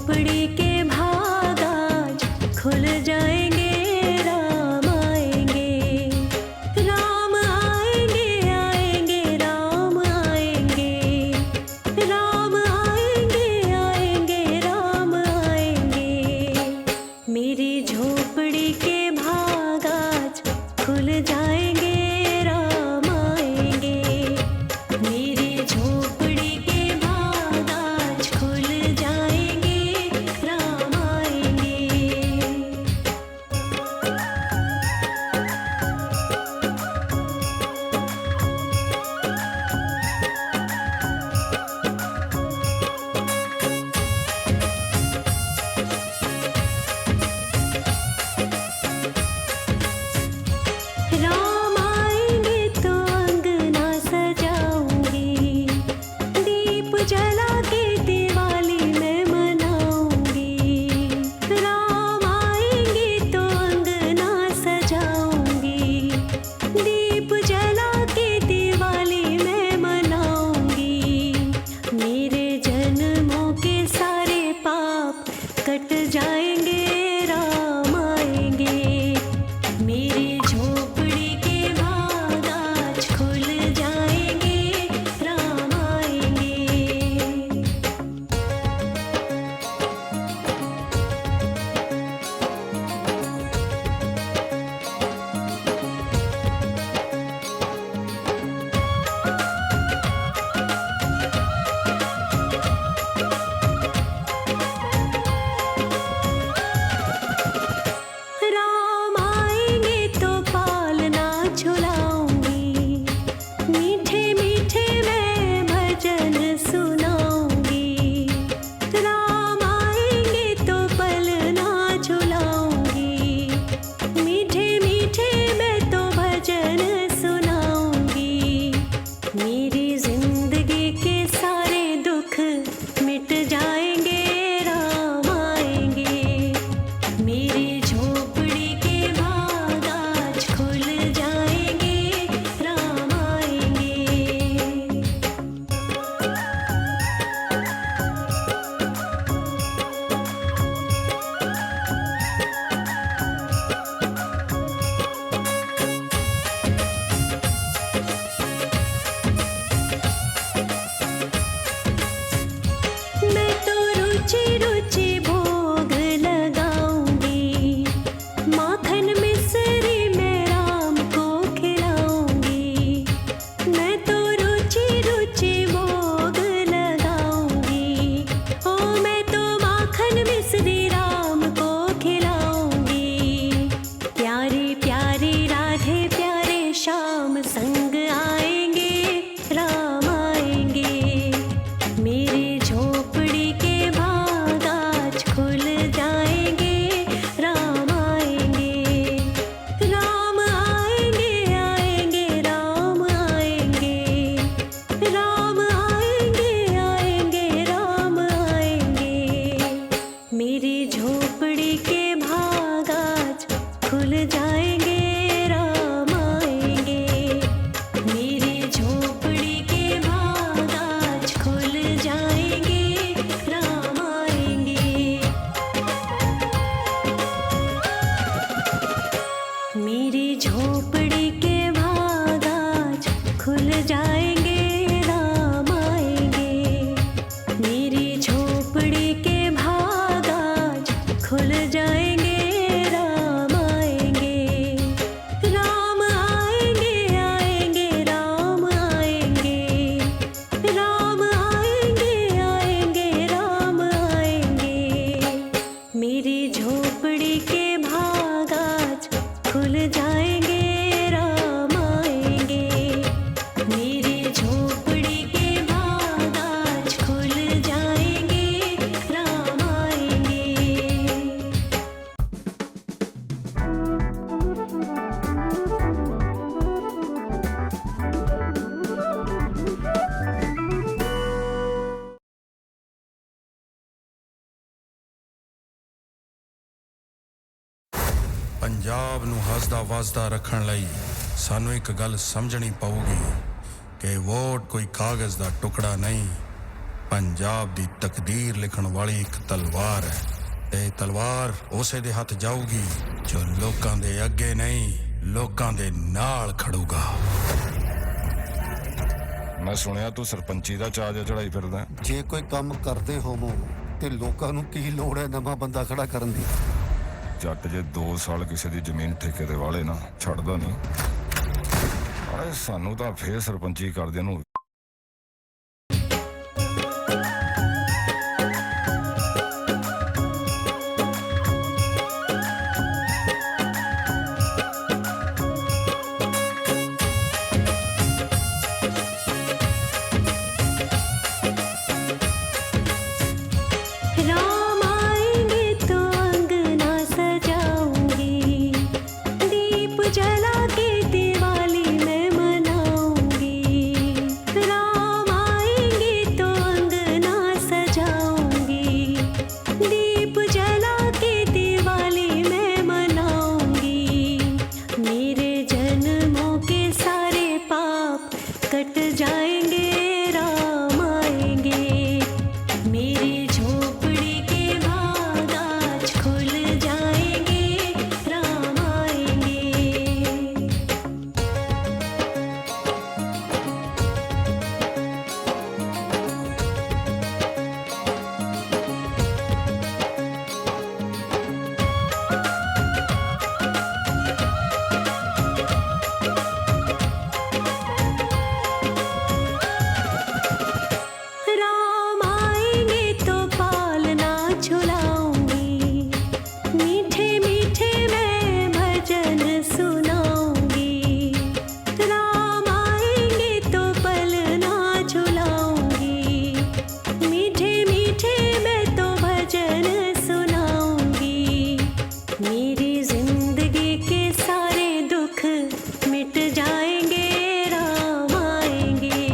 झोपड़ी के भाग आज खुल जाएंगे, राम आएंगे, राम आएंगे, आएंगे राम आएंगे, राम आएंगे, आएंगे राम आएंगे। मेरी झोपड़ी के भाग आज खुल जाएंगे, राम आएंगे, मेरी झोपड़ी के भाग आज खुल जाएंगे, राम आएंगे। राम आएंगे तो अंगना सजाऊंगी, दीप जला के दिवाली मैं मनाऊंगी। राम आएंगे तो अंगना सजाऊंगी, दीप जला के दिवाली मैं मनाऊंगी। मेरे जन्मों के सारे पाप कट जाएंगे, राम आएंगे, मेरी झोपड़ी के भाग आज खुल जाएंगे, राम आएंगे। राम आएंगे तो पालना झुलाऊंगी, मीठे मीठे मैं भजन सुनाऊंगी। राम आएंगे तो पलना झुलाऊंगी, मीठे मीठे मैं तो भजन सुनाऊंगी। मेरी जिंदगी के सारे दुख मिट जाएंगे, राम आएंगे, मेरी झोपड़ी के भाग आज खुल जाएंगे, राम आएंगे। मैं तो रुचि रुचि भोग लगाऊंगी, माखन मिश्री मैं राम को खिलाऊंगी। मैं तो रुचि रुचि भोग लगाऊंगी, ओ मैं तो माखन मिश्री राम को खिलाऊंगी। प्यारी प्यारी राधे प्यारे श्याम संग आएंगे, राम आएंगे, मेरी झोपड़ी के भाग आज खुल जाएंगे, राम आएंगे, राम आएंगे, आएंगे राम आएंगे, राम आएंगे, आएंगे राम आएंगे। मेरी झोपड़ी के भाग आज खुल जाएंगे, राम आएंगे, मेरी झोपड़ी के भाग आज खुल जाएंगे, राम आएंगे। मेरी झोपड़ी के भाग आज खुल जाएंगे, राम आएंगे, मेरी झोपड़ी के भाग आज खुल जाएंगे, राम आएंगे, राम आएंगे, आएंगे राम आएंगे, राम आएंगे, आएंगे राम आएंगे। मेरी झोपड़ी के भाग आज खुल जाएंगे, राम आएंगे, मेरी झोपड़ी के भाग आज खुल जाएंगे, राम आएंगे। पंजाब ਨੂੰ ਹੱਸਦਾ ਵਸਦਾ ਰੱਖਣ ਲਈ ਸਾਨੂੰ ਇੱਕ ਗੱਲ ਸਮਝਣੀ ਪਊਗੀ ਕਿ ਵੋਟ ਕੋਈ ਕਾਗਜ਼ ਦਾ ਟੁਕੜਾ ਨਹੀਂ, पंजाब दी तकदीर लिखण वाली एक तलवार है ते तलवार उसे दे हथ जाऊगी जो लोकां दे अगे नहीं लोकां दे नाल खड़ूगा। मैं सुनिया तू सरपंची दा चार्ज चढ़ाई फिरदा। जे कोई काम करदे होवो ते लोकां नूं की लोड़ है नवां बंदा खड़ा करन दी। जट जे 2 साल किसी दी जमीन ठेके दे वाले ना छड़दा नहीं। अरे सानू तां फेर सरपंची करदे नूं राम आएंगे तो अंगना सजाऊंगी, दीप जला के दिवाली मैं मनाऊंगी। राम आएंगे तो अंगना सजाऊंगी, दीप जला के दिवाली मैं मनाऊंगी। मेरे जन्मों के सारे पाप कट जाएंगे, राम आएंगे। मेरी झोपड़ी के भाग आज खुल जाएंगे, राम आएंगे। राम आएंगे तो पालना झुलाऊंगी, मीठे मीठे मैं भजन सुनाऊंगी। राम आएंगे तो पलना झुलाऊंगी, मीठे मीठे मैं तो भजन सुनाऊंगी। मेरी जिंदगी के सारे दुख मिट जाएंगे, राम आएंगे।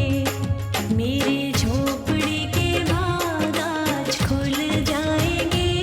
मेरी झोपड़ी के भाग आज खुल जाएंगे,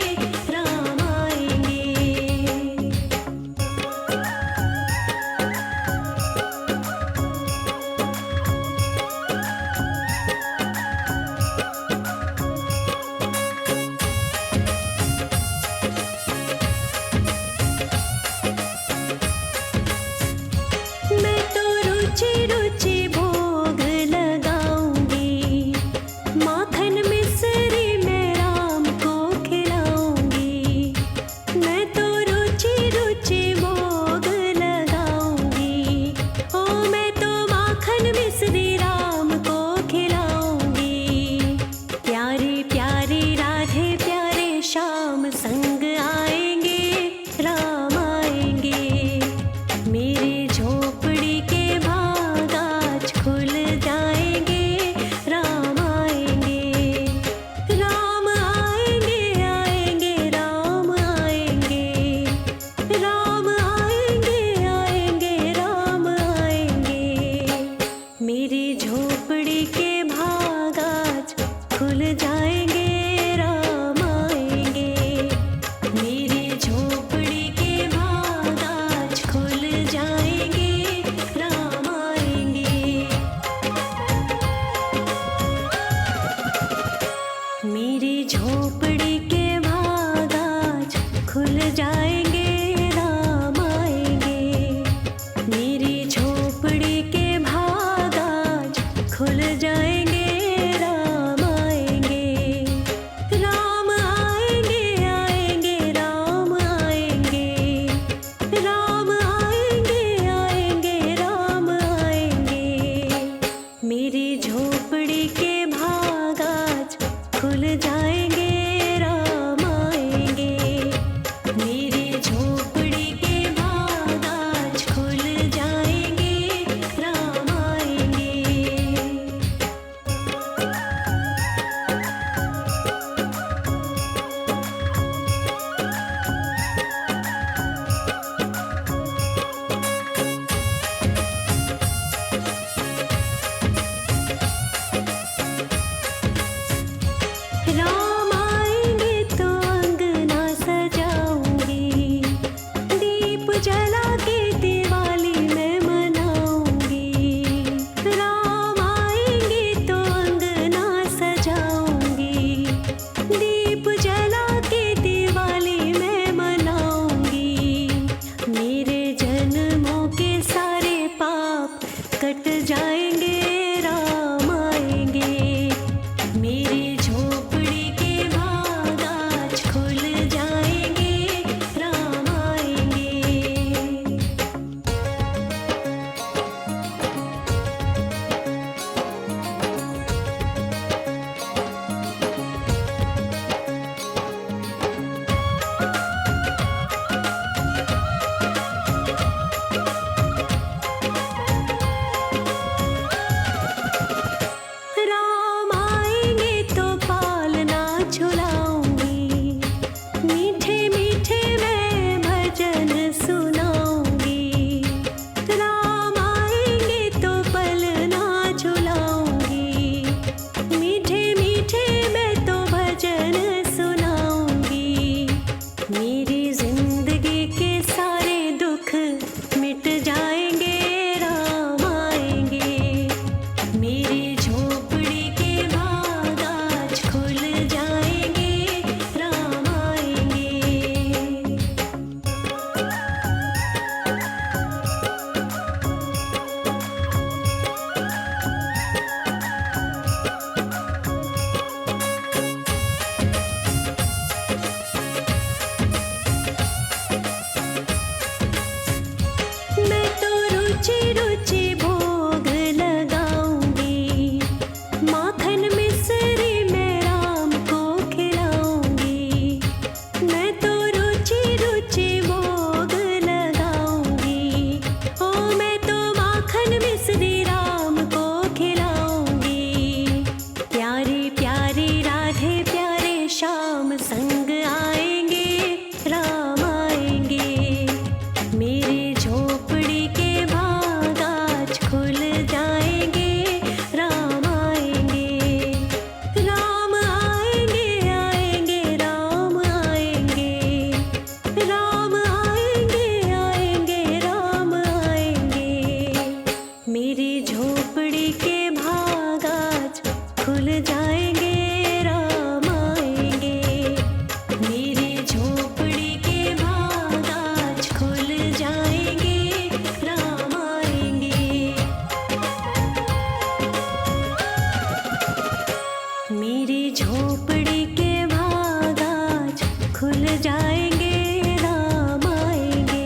खुल जाएंगे राम आएंगे,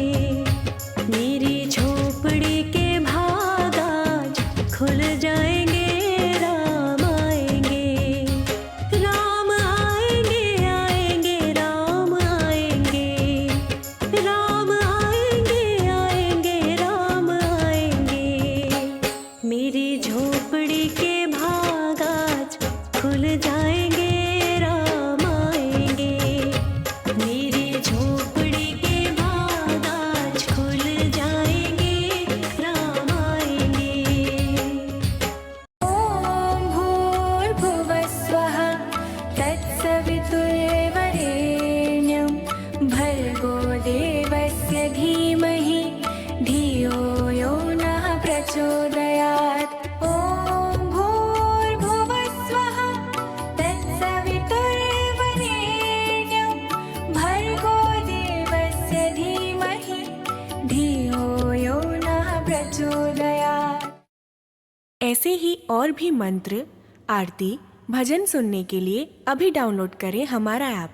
मेरी झोपड़ी के भाग आज खुल जाएंगे राम आएंगे। राम आएंगे आएंगे राम आएंगे, राम आएंगे आएंगे राम आएंगे, मेरी झोपड़ी के भाग आज खुल जाएंगे राम आएंगे, मेरी झोपड़ी के भाग आज खुल जाएंगे राम आएंगे। ॐ भूर्भुवस्वः तत्सवितुर्वरेण्यं भर्गो देवस्य धीमहि धियो यो नः प्रचोदयात्। ॐ भूर्भुवस्वः तत्सवितुर्वरेण्यं भर्गो देवस्य धीमहि धियो यो नः प्रचोदयात्। ऐसे ही और भी मंत्र, आरती, भजन सुनने के लिए अभी डाउनलोड करें हमारा ऐप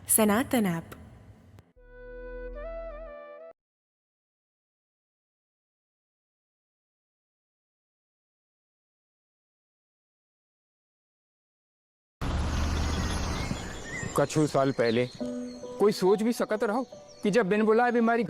सनातन ऐप। कछु साल पहले कोई सोच भी सकत रहो कि जब बिन बुलाए बीमारी